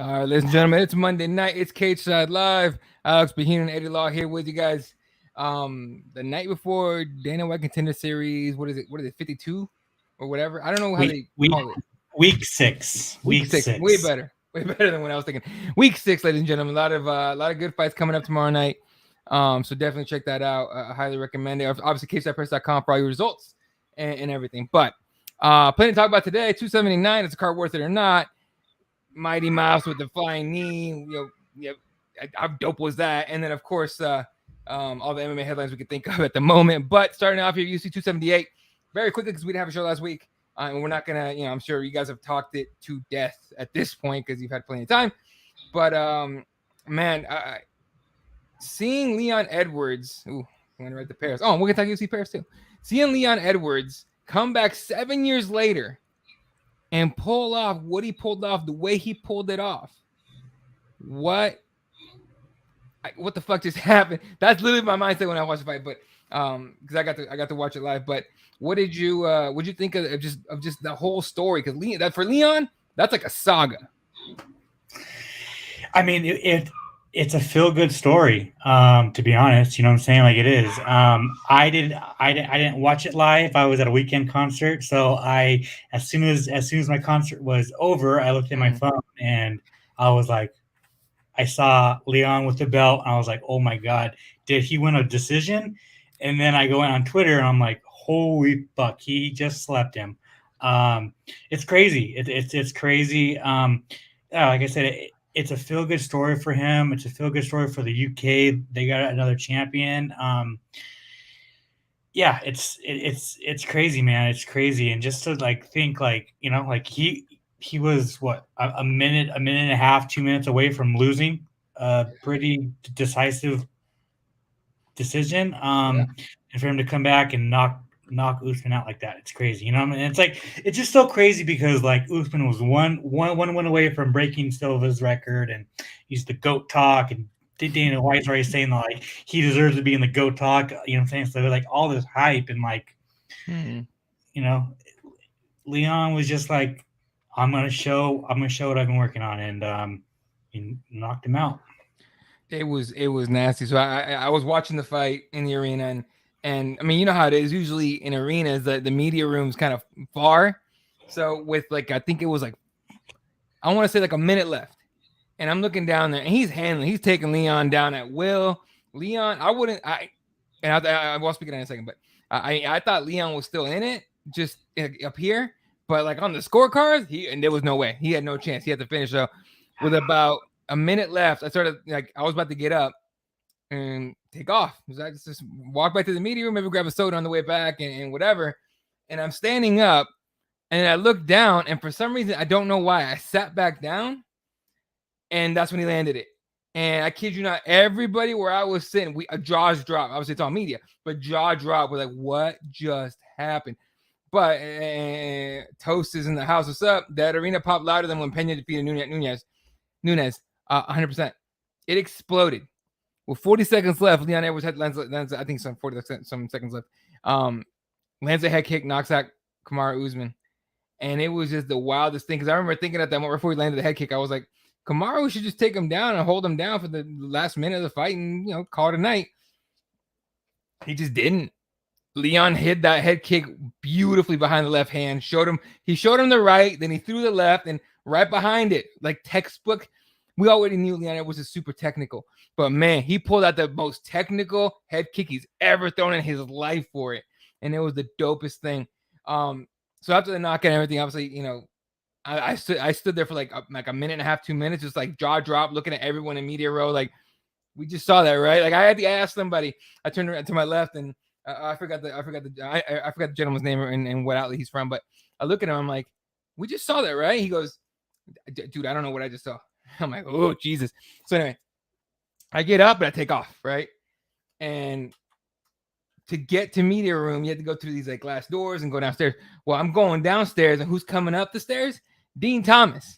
All right, ladies and gentlemen, it's Monday night. It's Cageside Live. Alex Behin and Eddie Law here with you guys. The night before Dana White Contender Series, what is it? 52 or whatever? I don't know how they call it. Week 6. Week six. Way better than what I was thinking. Week 6, ladies and gentlemen. A lot of good fights coming up tomorrow night. So definitely check that out. I highly recommend it. Obviously, CagesidePress.com for all your results and everything. But plenty to talk about today. 279. Is the card worth it or not? Mighty Mouse with the flying knee, how dope was that? And then, of course, all the MMA headlines we could think of at the moment. But starting off here, UFC 278, very quickly because we didn't have a show last week. And we're not going to, I'm sure you guys have talked it to death at this point because you've had plenty of time. But, man, seeing Leon Edwards, I'm going to write the Paris. Oh, we're going to talk UFC Paris too. Seeing Leon Edwards come back 7 years later and pull off what he pulled off the way he pulled it off. What the fuck just happened? That's literally my mindset when I watched the fight, but because I got to watch it live. But what did you think of just the whole story? Because for Leon, that's like a saga. I mean, it's a feel-good story, to be honest. You know what I'm saying? Like, it is. I didn't watch it live. I was at a weekend concert, so as soon as my concert was over, I looked at my phone and I was like, I saw Leon with the belt, and I was like, oh my god, did he win a decision? And then I go in on Twitter and I'm like, holy fuck, he just slept him. It's crazy. It's crazy. Like I said, it's a feel-good story for him. It's a feel-good story for the UK. They got another champion. Yeah, it's crazy, man. It's crazy. And just to think he was what, a minute and a half, 2 minutes away from losing a pretty decisive decision. And for him to come back and knock Usman out like that, it's crazy. You know what I mean? It's just so crazy because Usman was one win away from breaking Silva's record, and he's the GOAT talk, and Dana White's already saying that he deserves to be in the GOAT talk. You know what I'm saying? So they're all this hype and Leon was just like, I'm gonna show what I've been working on, and he knocked him out. It was nasty. So I was watching the fight in the arena, and I mean, you know how it is usually in arenas, the media room's kind of far. So with I think it was I want to say a minute left, and I'm looking down there, and he's taking Leon down at will. Leon, I will speak on it in a second, but I thought Leon was still in it, just up here. But on the scorecards, there was no way. He had no chance. He had to finish. So with about a minute left, I started I was about to get up and take off. I just walk back to the media room, maybe grab a soda on the way back and whatever. And I'm standing up, and I look down, and for some reason, I don't know why, I sat back down, and that's when he landed it. And I kid you not, everybody where I was sitting, jaws dropped. Obviously, it's on media, but jaw dropped. We're like, what just happened? But Toast is in the house. What's up? That arena popped louder than when Pena defeated Nunez. 100%. It exploded. With 40 seconds left, Leon Edwards had lands, I think some seconds left. Lands a head kick, knocks out Kamaru Usman. And it was just the wildest thing. Because I remember thinking at that moment before he landed the head kick, I was like, Kamaru should just take him down and hold him down for the last minute of the fight and, call it a night. He just didn't. Leon hit that head kick beautifully behind the left hand. He showed him the right, then he threw the left, and right behind it, like textbook. We already knew Leon was a super technical, but man, he pulled out the most technical head kick he's ever thrown in his life for it, and it was the dopest thing. So after the knockout and everything, obviously, I stood there for like a minute and a half, 2 minutes, just like jaw drop, looking at everyone in media row, like we just saw that, right? Like I had to ask somebody. I turned around to my left and. I forgot the gentleman's name and what outlet he's from, but I look at him. I'm like, we just saw that, right? He goes, dude, I don't know what I just saw. I'm like, oh Jesus. So anyway, I get up and I take off, right? And to get to media room, you have to go through these like glass doors and go downstairs. Well, I'm going downstairs, and who's coming up the stairs? Dean Thomas,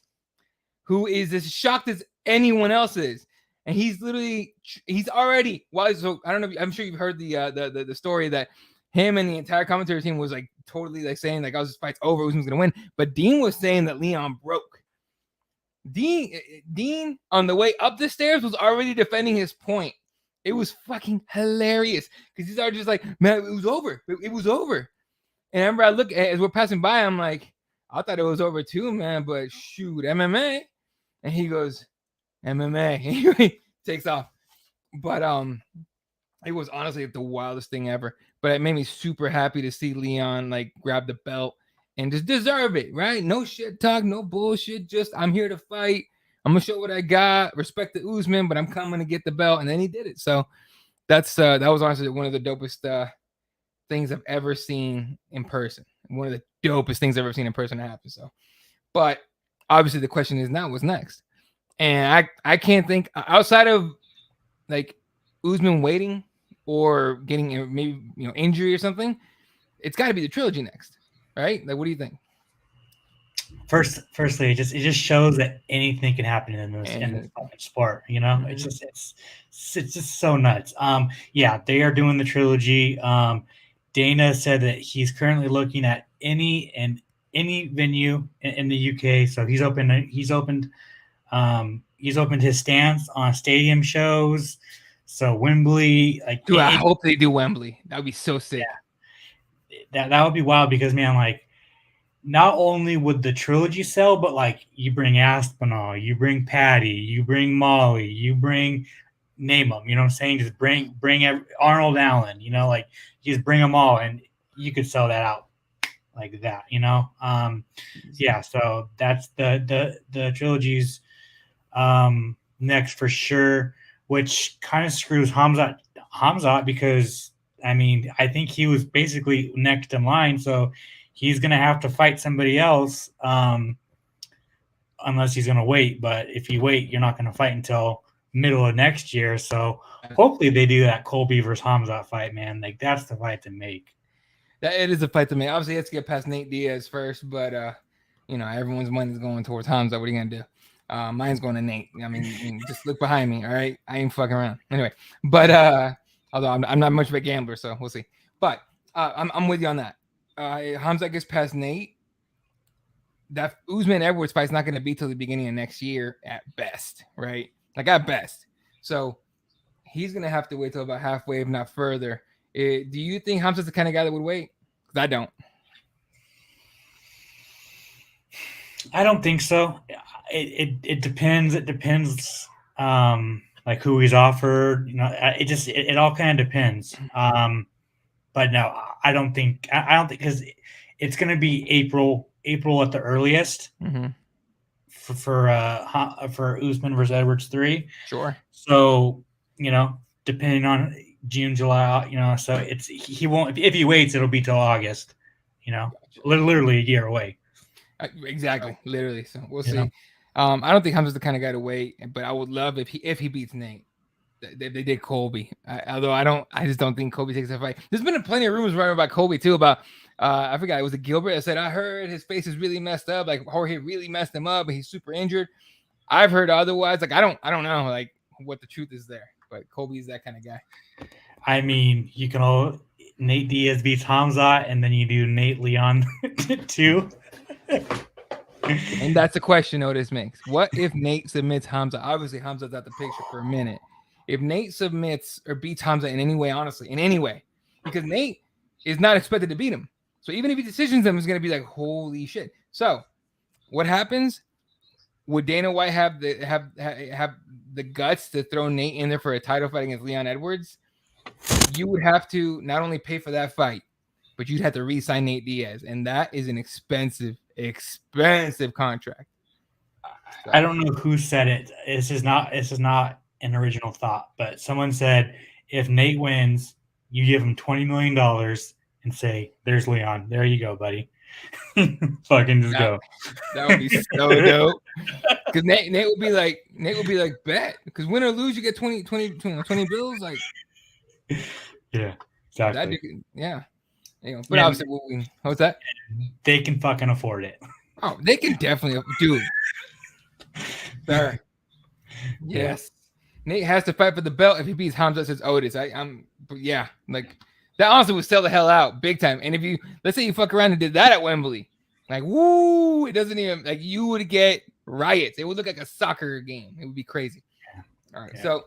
who is as shocked as anyone else is. And he's already, well, so I don't know, I'm sure you've heard the story that him and the entire commentary team was like totally like saying like, oh, this fight's over, who's gonna win? But Dean was saying that Leon broke. Dean on the way up the stairs was already defending his point. It was fucking hilarious because he's already just like, man, it was over. It was over. And I remember I look as we're passing by, I'm like, I thought it was over too, man, but shoot, MMA. And he goes, MMA. He takes off. But it was honestly the wildest thing ever. But it made me super happy to see Leon like grab the belt and just deserve it, right? No shit talk, no bullshit. Just I'm here to fight. I'm gonna show what I got. Respect the Usman, but I'm coming to get the belt, and then he did it. So that was honestly one of the dopest things I've ever seen in person. One of the dopest things I've ever seen in person happen. So, but obviously the question is now what's next? And I can't think outside of like Usman waiting or getting maybe injury or something. It's got to be the trilogy next, right? Like, what do you think? Firstly, it just shows that anything can happen in this sport. Mm-hmm. It's just so nuts. Yeah, they are doing the trilogy. Dana said that he's currently looking at any venue in the UK. So he's opened his stance on stadium shows. So Wembley, like, dude, I hope they do Wembley. That would be so sick. Yeah, that would be wild because, man, like, not only would the trilogy sell, but like you bring Aspinall, you bring Patty, you bring Molly, you bring name them. You know what I'm saying? Just bring Arnold Allen. Like you just bring them all, and you could sell that out like that. Yeah. So that's the trilogy's next for sure, which kind of screws Hamzat because I mean I think he was basically next in line, so. He's going to have to fight somebody else unless he's going to wait. But if you wait, you're not going to fight until middle of next year. So hopefully they do that Colby versus Hamzat fight, man. Like, that's the fight to make. It is a fight to make. Obviously, let's get past Nate Diaz first. But, everyone's money's going towards Hamzat. What are you going to do? Mine's going to Nate. I mean, just look behind me, all right? I ain't fucking around. Anyway, but although I'm not much of a gambler, so we'll see. But I'm with you on that. Hamzat gets past Nate. That Usman Edwards fight's not going to be till the beginning of next year at best, right? Like at best. So he's going to have to wait till about halfway, if not further. Do you think Hamzat's the kind of guy that would wait? Because I don't. I don't think so. It depends. It depends. Like who he's offered. It all kind of depends. But no, I don't think because it's going to be April at the earliest for Usman versus Edwards 3. Sure. So depending on June, July, so he won't. If he waits, it'll be till August. Gotcha. Literally a year away. Exactly, literally. So we'll see. I don't think Hamzat's the kind of guy to wait, but I would love if he beats Nate. They did Colby, although I just don't think Colby takes that fight. There's been plenty of rumors running about Colby too. About I forgot, it was Gilbert that said I heard his face is really messed up, like Jorge really messed him up, and he's super injured. I've heard otherwise. Like I don't know like what the truth is there, but Colby's that kind of guy. I mean, you can Nate Diaz beats Hamzat, and then you do Nate Leon too. And that's the question Otis makes. What if Nate submits Hamzat? Obviously, Hamzat's out the picture for a minute. If Nate submits or beats Hamzat in any way, honestly, in any way, because Nate is not expected to beat him. So even if he decisions him, it's going to be like, holy shit. So what happens? Would Dana White have the guts to throw Nate in there for a title fight against Leon Edwards? You would have to not only pay for that fight, but you'd have to re-sign Nate Diaz, and that is an expensive contract. So. I don't know who said it. This is not an original thought, but someone said if Nate wins, you give him $20 million and say, "There's Leon. There you go, buddy. Fucking just go." That would be so dope. Because Nate would be like, bet. Because win or lose, you get 20 bills. Like, yeah, exactly. Yeah. But obviously, what's that? They can fucking afford it. Oh, they can definitely, dude. Sir. Yes. Nate has to fight for the belt if he beats Hamza says Otis. Yeah, like that honestly would sell the hell out big time. And if you, let's say you fuck around and did that at Wembley, like, woo, it doesn't even, like, you would get riots. It would look like a soccer game. It would be crazy. All right. So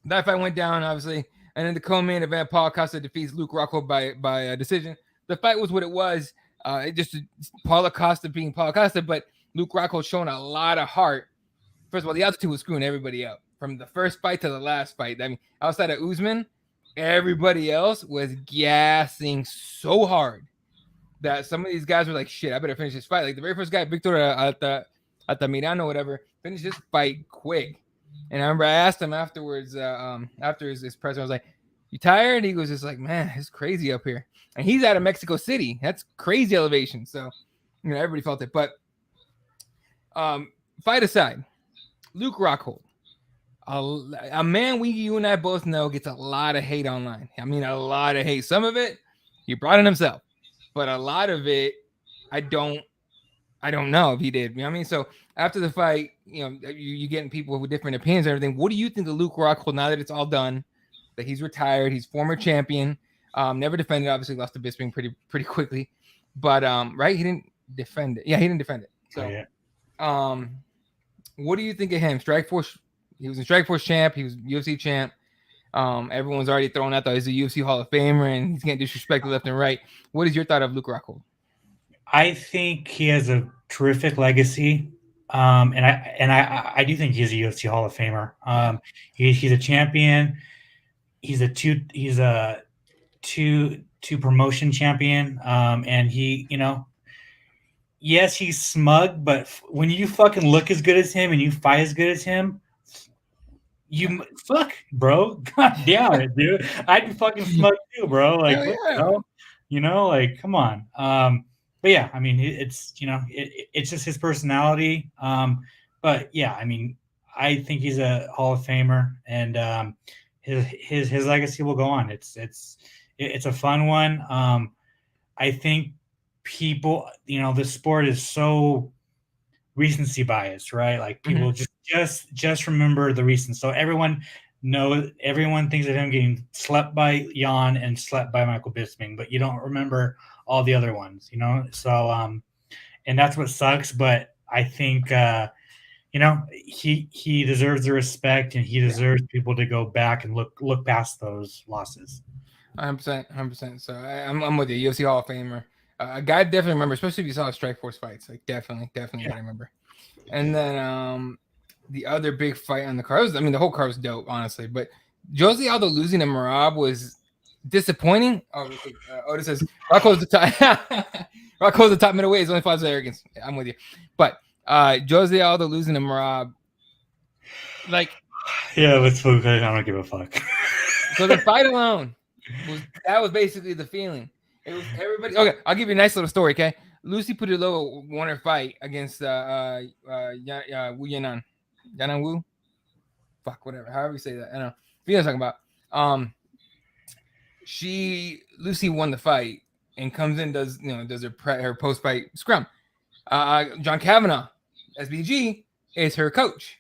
that fight went down, obviously. And then the co-main event, Paul Costa defeats Luke Rockhold by a decision. The fight was what it was. It just Paul Costa being Paul Costa, but Luke Rockhold showing a lot of heart. First of all, the other two was screwing everybody up from the first fight to the last fight. I mean, outside of Usman, everybody else was gassing so hard that some of these guys were like, "Shit, I better finish this fight." Like the very first guy, Victor Altamirano, whatever, finished this fight quick. And I remember I asked him afterwards, after his press, I was like, "You tired?" He was just like, "Man, it's crazy up here." And he's out of Mexico City. That's crazy elevation. So, everybody felt it. But fight aside, Luke Rockhold, a man you and I both know gets a lot of hate online. I mean, a lot of hate. Some of it, he brought it himself. But a lot of it, I don't know if he did. You know what I mean? So after the fight, you're getting people with different opinions and everything. What do you think of Luke Rockhold now that it's all done, that he's retired, he's former champion, never defended, obviously lost to Bisping pretty quickly. But, right, he didn't defend it. Yeah, he didn't defend it. So, what do you think of him? Strikeforce, he was a Strikeforce champ. He was UFC champ. Everyone's already throwing out that he's a UFC Hall of Famer and he's getting disrespected left and right. What is your thought of Luke Rockhold? I think he has a terrific legacy, and I do think he's a UFC Hall of Famer. He's a champion. He's a two promotion champion, and he, yes, he's smug, but when you fucking look as good as him and you fight as good as him, you fuck, bro. God damn it, dude. I'd be fucking smug too, bro. Like, what the hell? Like, come on. But yeah, I mean, it's it's just his personality. But yeah, I mean, I think he's a Hall of Famer, and his legacy will go on. It's a fun one. I think people, the sport is so recency bias, right? Like people just remember the recent. So everyone thinks of him getting slept by Jan and slept by Michael Bisping, but you don't remember all the other ones, So and that's what sucks. But I think he deserves the respect, and he deserves people to go back and look past those losses. 100%. So I'm with you. UFC Hall of Famer. A guy definitely remember, especially if you saw Strikeforce fights. Like definitely I remember. And then the other big fight on the card, the whole card was dope, honestly. But Jose Aldo losing to Merab was disappointing. Otis says Rocco's the top. Rocco's the top middleweight. He's only fights with arrogance. I'm with you. But Jose Aldo losing to Merab, like, yeah, let's focus. I don't give a fuck. So the fight alone was basically the feeling. It was everybody. Okay, I'll give you a nice little story. Okay, Lucy Pudilova won her fight against Wu Yanan Wu. Fuck, whatever. However you say that. I don't know. You know what I'm talking about. Lucy won the fight and comes in, does her post fight scrum. John Kavanaugh, SBG, is her coach,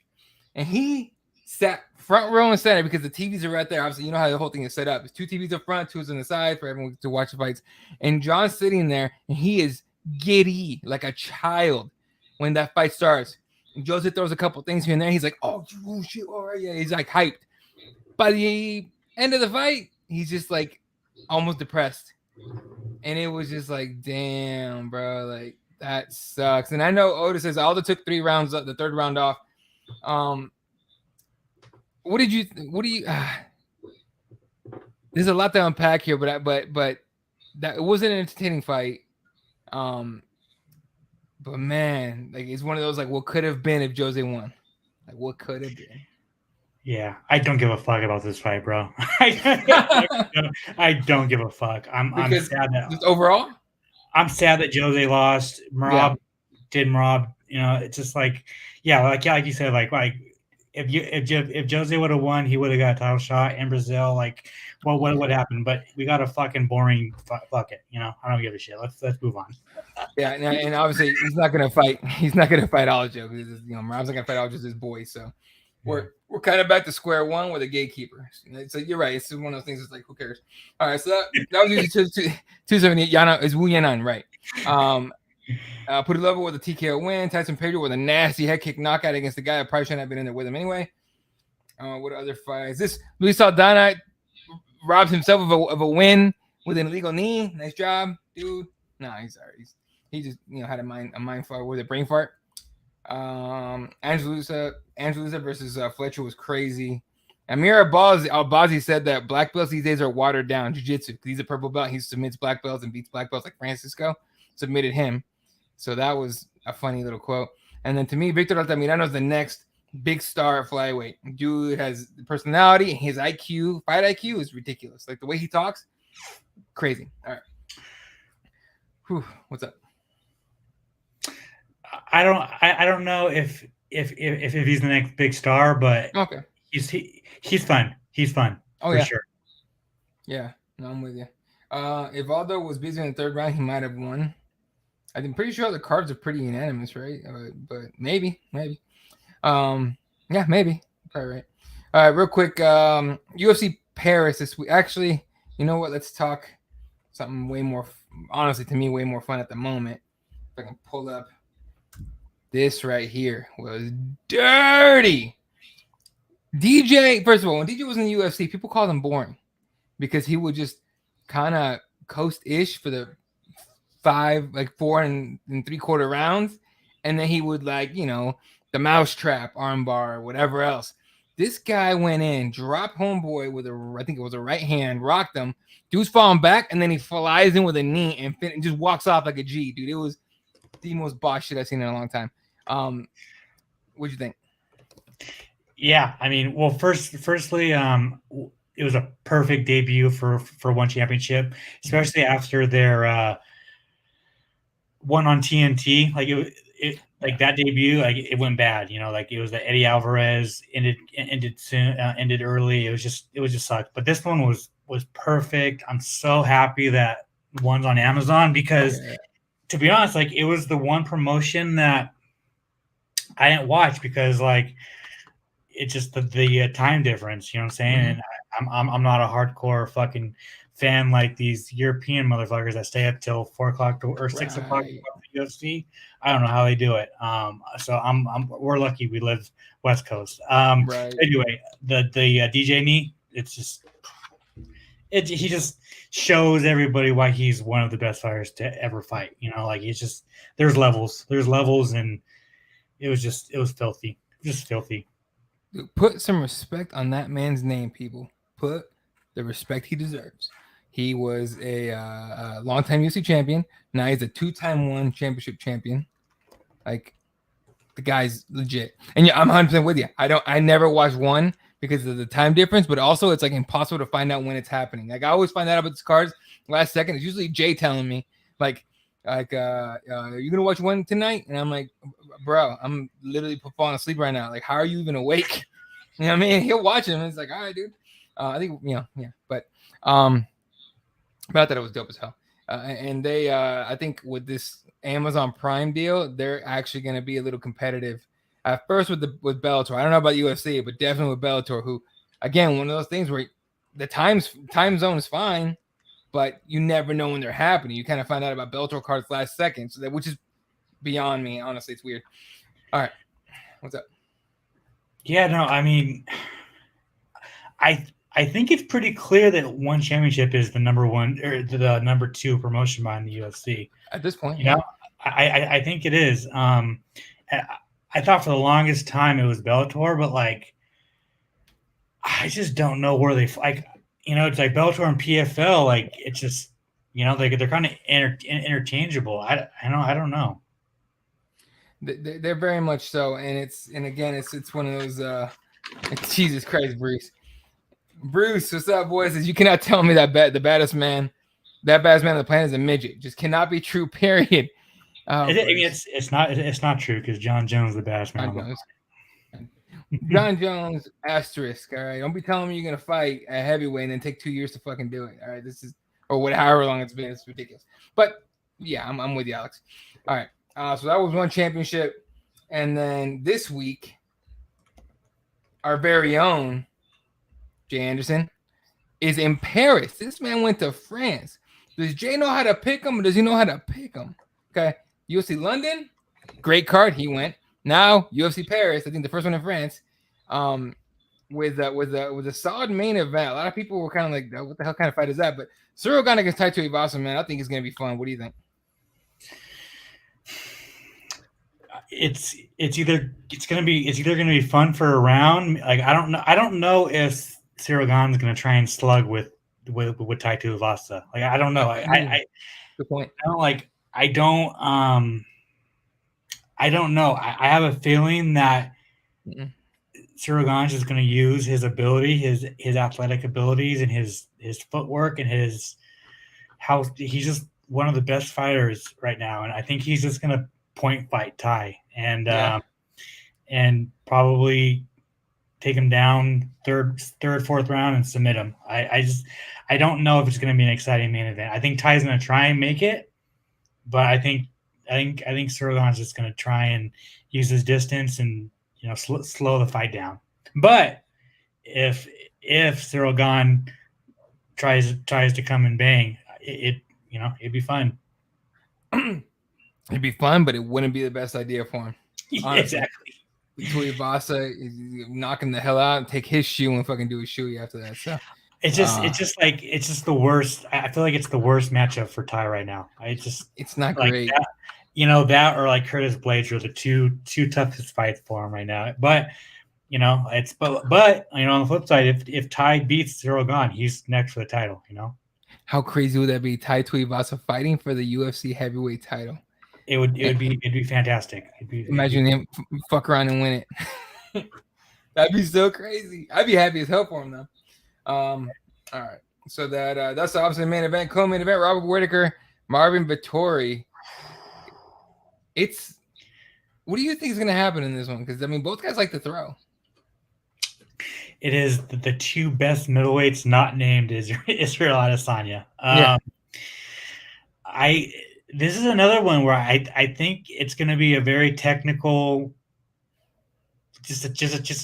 and he sat front row and center because the TVs are right there. Obviously, you know how the whole thing is set up. It's 2 TVs up front, 2 on the side for everyone to watch the fights. And John's sitting there, and he is giddy like a child when that fight starts. And Jose throws a couple things here and there. He's like, oh shit, all right, yeah. He's like hyped. By the end of the fight, he's just like almost depressed, and it was just like, damn, bro, like that sucks. And I know Otis says Aldo took 3 rounds, the third round off. What did you? What do you? There's a lot to unpack here, but that it was an entertaining fight. But man, like it's one of those like what could have been if Jose won. Like what could have been. Yeah, I don't give a fuck about this fight, bro. I don't give a fuck. I'm Because sad that just overall, Jose lost. yeah, Marab did Marab. You know, it's just like, yeah, like you said, like if Jose would have won, he would have got a title shot in Brazil. Like, what would happen? But we got a fucking boring fuck it. You know, I don't give a shit. Let's move on. yeah, and obviously he's not gonna fight. He's not gonna fight Aljo because Rob's not gonna fight Aljo's his boy. So we're kind of back to square one with a gatekeeper. So you're right. It's one of those things. It's like who cares? All right. So that was usually 278. Yana is Wu Yanan, right? Put a level with a TKO win. Tyson Pedro with a nasty head kick knockout against the guy that probably shouldn't have been in there with him anyway. What other fights? This Luis Saldana robs himself of a win with an illegal knee. Nice job, dude. Nah, he's alright. He just had a mind fart with a brain fart. Angelusa versus Fletcher was crazy. Amir Albazi said that black belts these days are watered down jiu-jitsu. He's a purple belt. He submits black belts and beats black belts like Francisco submitted him. So that was a funny little quote. And then to me, Victor Altamirano is the next big star at flyweight. Dude has personality. His IQ, fight IQ is ridiculous. Like the way he talks, crazy. All right. Whew, what's up? I don't know if he's the next big star, but okay, he's fun. He's fun. Oh for yeah, sure. Yeah, no, I'm with you. If Aldo was busy in the third round, he might have won. I'm pretty sure the cards are pretty unanimous, right? But maybe. Yeah, maybe. Probably right. All right, real quick. UFC Paris this week. Actually, you know what? Let's talk something way more. Honestly, to me, way more fun at the moment. If I can pull up this right here was dirty. DJ, first of all, when DJ was in the UFC, people called him boring because he would just kind of coast-ish for the 4 and 3/4 rounds, and then he would the mousetrap, armbar, whatever else. This guy went in, dropped homeboy with I think it was a right hand, rocked him. Dude's falling back, and then he flies in with a knee and just walks off like a G, dude. It was the most boss shit I've seen in a long time. What'd you think? Yeah, I mean, well, firstly, it was a perfect debut for one championship, especially after their one on TNT. Like that debut, like it went bad. Like it was the Eddie Alvarez ended soon, ended early. It was just sucked. But this one was perfect. I'm so happy that one's on Amazon because, to be honest, like it was the one promotion that I didn't watch because like it's just the time difference. You know what I'm saying? Mm-hmm. And I'm not a hardcore fucking fan like these European motherfuckers that stay up till 4 o'clock or 6 o'clock for UFC. I don't know how they do it. So we're lucky we live West Coast. Anyway, the DJ knee, he just shows everybody why he's one of the best fighters to ever fight. Like he's just there's levels, and it was filthy, just filthy. Put some respect on that man's name, people. Put the respect he deserves. He was a longtime UFC champion. Now he's a 2-time one championship champion. Like the guy's legit. And yeah, I'm 100% with you. I never watched one because of the time difference, but also it's like impossible to find out when it's happening. Like I always find out about these cards last second. It's usually Jay telling me like are you gonna watch one tonight? And I'm like, bro, I'm literally falling asleep right now. Like, how are you even awake? You know what I mean? He'll watch him. And it's like, all right, dude. I think yeah. But I thought it was dope as hell. And they I think with this Amazon Prime deal, they're actually gonna be a little competitive at first with Bellator. I don't know about UFC, but definitely with Bellator, who again, one of those things where the time zone is fine, but you never know when they're happening. You kind of find out about Bellator cards last second, so which is beyond me. Honestly, it's weird. All right, what's up? Yeah, no, I mean, I I think it's pretty clear that one championship is the number one or the number two promotion by in the UFC. At this point, You know, yeah. I think it is. I, I thought for the longest time it was Bellator, but like I just don't know where they like. It's like Bellator and PFL. Like it's just they're kind of interchangeable. I don't know. They're very much so, and again, it's one of those. Jesus Christ, Bruce. Bruce, what's up, boys? Says you cannot tell me that the baddest man on the planet is a midget. Just cannot be true. Period. I mean, it's not true because John Jones is the baddest man on the planet. John Jones asterisk. All right, don't be telling me you're gonna fight a heavyweight and then take 2 years to fucking do it. All right, this is or whatever, however long it's been. It's ridiculous. But yeah, I'm with you, Alex. All right, so that was one championship, and then this week, our very own Jay Anderson is in Paris. This man went to France. Does Jay know how to pick him, or does he know how to pick him? Okay, UFC London, great card. He went. Now UFC Paris, I think the first one in France, with a solid main event. A lot of people were kind of like, "What the hell kind of fight is that?" But Cyril Gane against Taito Ivasa, man, I think it's gonna be fun. What do you think? It's either gonna be fun for a round. Like I don't know if Cyril Gane's gonna try and slug with Taito Ivasa. Like I don't know. Good point. I don't know. I have a feeling that Cyril Gane is going to use his ability, his athletic abilities, and his footwork, and he's just one of the best fighters right now. And I think he's just going to point fight Ty and probably take him down third, fourth round and submit him. I don't know if it's going to be an exciting main event. I think Ty's going to try and make it, but I think Cyril Gane's just going to try and use his distance and slow the fight down. But if Cyril Gane tries to come and bang, it'd be fun. It'd be fun, but it wouldn't be the best idea for him. Honestly. Exactly. Tuivasa is knocking the hell out and take his shoe and fucking do his shoey after that. So it's just the worst. I feel like it's the worst matchup for Ty right now. It's not like great. That or like Curtis Blades are the two toughest fights for him right now. But but on the flip side, if Ty beats Cyril Gane, he's next for the title. How crazy would that be? Ty Tuivasa fighting for the UFC heavyweight title. It'd be fantastic. Imagine him fuck around and win it. That'd be so crazy. I'd be happy as hell for him though. All right. So that's obviously the main event. Co-main event: Robert Whittaker, Marvin Vettori. What do you think is going to happen in this one? Because I mean, both guys like to throw. It is the two best middleweights not named Israel Adesanya. This is another one where I think it's going to be a very technical, just a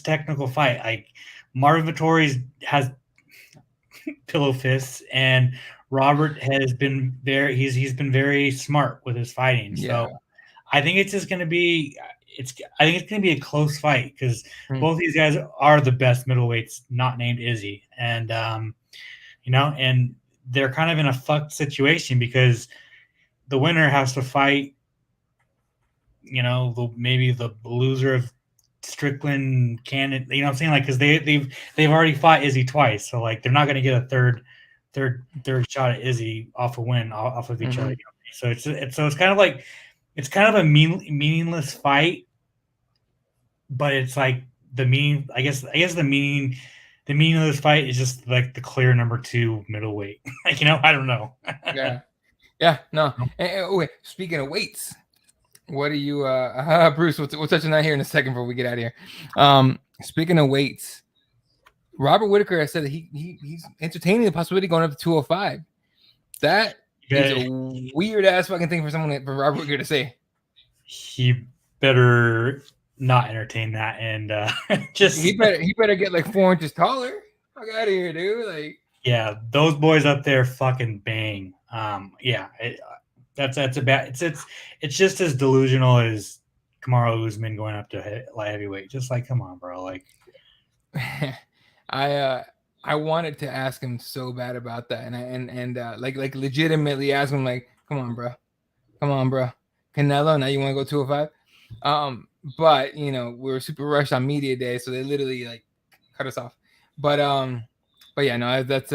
technical fight. Like Marvin Vettori has pillow fists, and Robert has been he's been very smart with his fighting. So I think it's just going to be a close fight because both these guys are the best middleweights not named Izzy, and and they're kind of in a fucked situation because the winner has to fight, maybe the loser of Strickland Cannon. You know what I'm saying? Like, because they've already fought Izzy twice, so like they're not going to get a third shot at Izzy off a win off of each other. So it's kind of like a meaningless fight, but it's like the meaning. I guess the meaning of this fight is just like the clear number 2 middleweight. Like I don't know. Yeah, no. Wait, speaking of weights, what do you, Bruce? We'll touch on that here in a second before we get out of here. Speaking of weights, Robert Whittaker has said that he's entertaining the possibility of going up to 205. That is a weird ass fucking thing for Robert Whittaker to say. He better not entertain that, and he better get like 4 inches taller. Fuck out of here, dude! Like, yeah, those boys up there fucking bang. That's about it's just as delusional as Kamaru Usman going up to light heavyweight. Just like, come on, bro. Like, I wanted to ask him so bad about that, and like legitimately ask him like, come on, bro, Canelo. Now you want to go 205? But we were super rushed on media day, so they literally like cut us off. But yeah, no, that's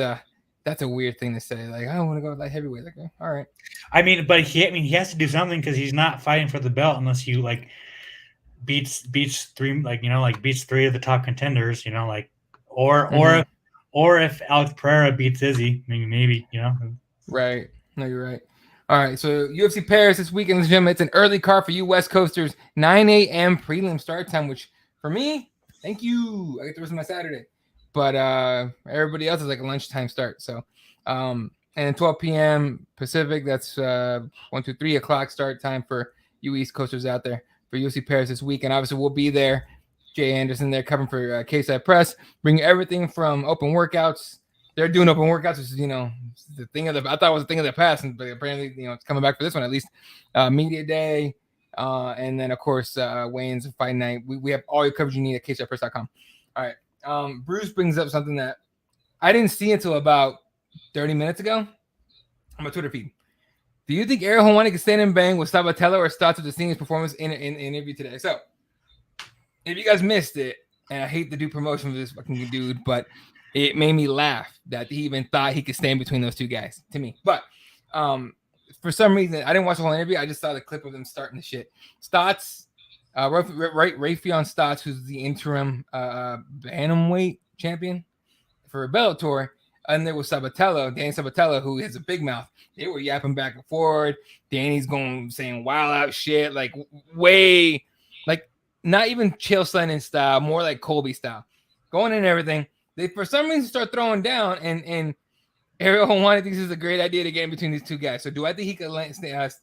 a weird thing to say. Like, I want to go light heavyweight. Like, all right. I mean, but he has to do something because he's not fighting for the belt unless you like beats three, like beats three of the top contenders. Like or if Alex Pereira beats Izzy, maybe. Right. No, you're right. All right. So UFC Paris this weekend, ladies and gentlemen. It's an early card for you West Coasters. 9 a.m. prelim start time, which for me, thank you. I get the rest of my Saturday. But everybody else is like a lunchtime start. So and 12 p.m. Pacific, that's 1, 2, 3 o'clock start time for you East Coasters out there for UFC Paris this weekend. Obviously, we'll be there. Jay Anderson there covering for Cageside Press, bringing everything from open workouts. They're doing open workouts, which is, the thing of the, I thought it was a thing of the past, but apparently, it's coming back for this one, at least. Media day, and then, of course, weigh-ins and fight night. We have all your coverage you need at KSIPress.com. All right. Bruce brings up something that I didn't see until about 30 minutes ago on my Twitter feed. Do you think Ariel Helwani can stand and bang with Sabatella or Stotts with the senior performance in an interview today? So, if you guys missed it, and I hate to do promotion for this fucking dude, but it made me laugh that he even thought he could stand between those two guys to me. But for some reason, I didn't watch the whole interview. I just saw the clip of them starting the shit. Stotts, Rafion Stotts, who's the interim bantamweight champion for Bellator, and there was Danny Sabatella, who has a big mouth. They were yapping back and forth. Danny's saying wild out shit, like way, like not even Chael Sonnen style, more like Colby style, going in and everything. They for some reason start throwing down, and Ariel Helwani thinks this is a great idea to get in between these two guys. So do I think he could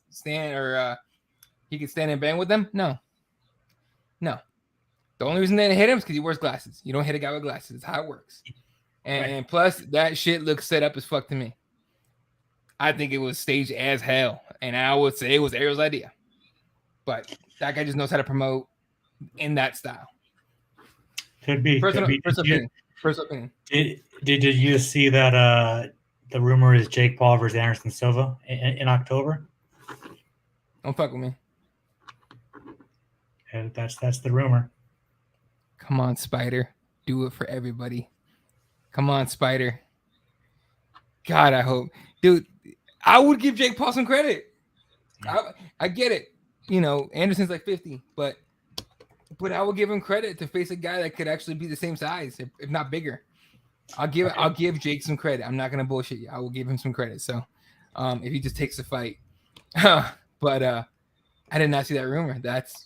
stand or he could stand and bang with them? No. The only reason they didn't hit him is because he wears glasses. You don't hit a guy with glasses. That's how it works. And plus, that shit looks set up as fuck to me. I think it was staged as hell, and I would say it was Ariel's idea. But that guy just knows how to promote in that style. Could be. Personal opinion. Did you see that the rumor is Jake Paul versus Anderson Silva in October? Don't fuck with me. And that's the rumor. Come on, Spider. Do it for everybody. Come on, Spider. God, I hope. Dude, I would give Jake Paul some credit. I get it. Anderson's like 50, but I will give him credit to face a guy that could actually be the same size, if not bigger. I'll give Jake some credit. I'm not gonna bullshit you. I will give him some credit. So, if he just takes the fight, but I did not see that rumor. That's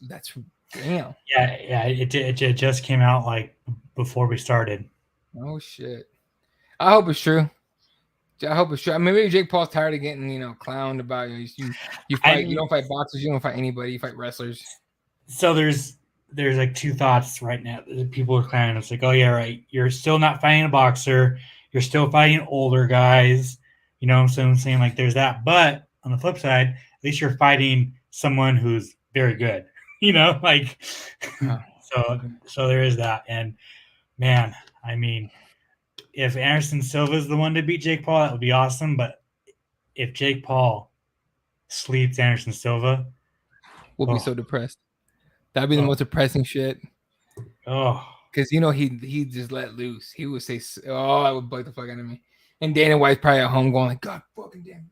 damn. Yeah. It just came out like before we started. Oh shit! I hope it's true. I mean, maybe Jake Paul's tired of getting clowned about you fight. You don't fight boxers. You don't fight anybody. You fight wrestlers. So there's like two thoughts right now. People are clowning. It's like, oh yeah, right. You're still not fighting a boxer. You're still fighting older guys. So I'm saying like there's that. But on the flip side, at least you're fighting someone who's very good. Like so there is that. And man, I mean, if Anderson Silva is the one to beat Jake Paul, that would be awesome. But if Jake Paul sleeps Anderson Silva, we'll be so depressed. That'd be the most depressing shit. Oh, because he just let loose. He would say, "Oh, I would bite the fuck out of me." And Dana White's probably at home going like, "God fucking damn."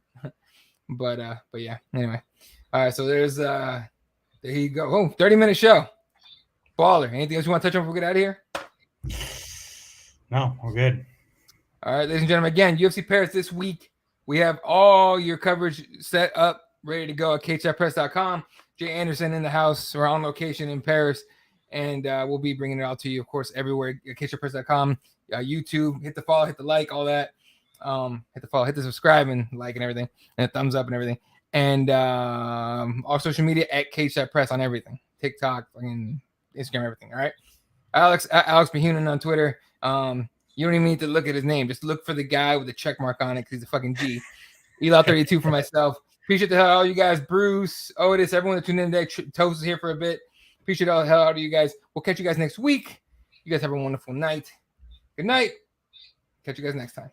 But yeah. Anyway, all right. So there you go. Oh, 30-minute show. Baller. Anything else you want to touch on before we get out of here? No, we're good. All right, ladies and gentlemen. Again, UFC Paris this week. We have all your coverage set up, ready to go at KHFpress.com. Jay Anderson in the house. We're on location in Paris, and we'll be bringing it out to you, of course, everywhere at KHFpress.com, YouTube. Hit the follow, hit the like, all that. Hit the follow, hit the subscribe, and like and everything, and a thumbs up and everything. And all social media at KHFpress on everything. TikTok, fucking Instagram, everything. All right. Alex Behunin on Twitter. You don't even need to look at his name. Just look for the guy with the check mark on it because he's a fucking G. Eli32 for myself. Appreciate the hell out of you guys. Bruce, Otis, everyone that tuned in today. Toast is here for a bit. Appreciate all the hell out of you guys. We'll catch you guys next week. You guys have a wonderful night. Good night. Catch you guys next time.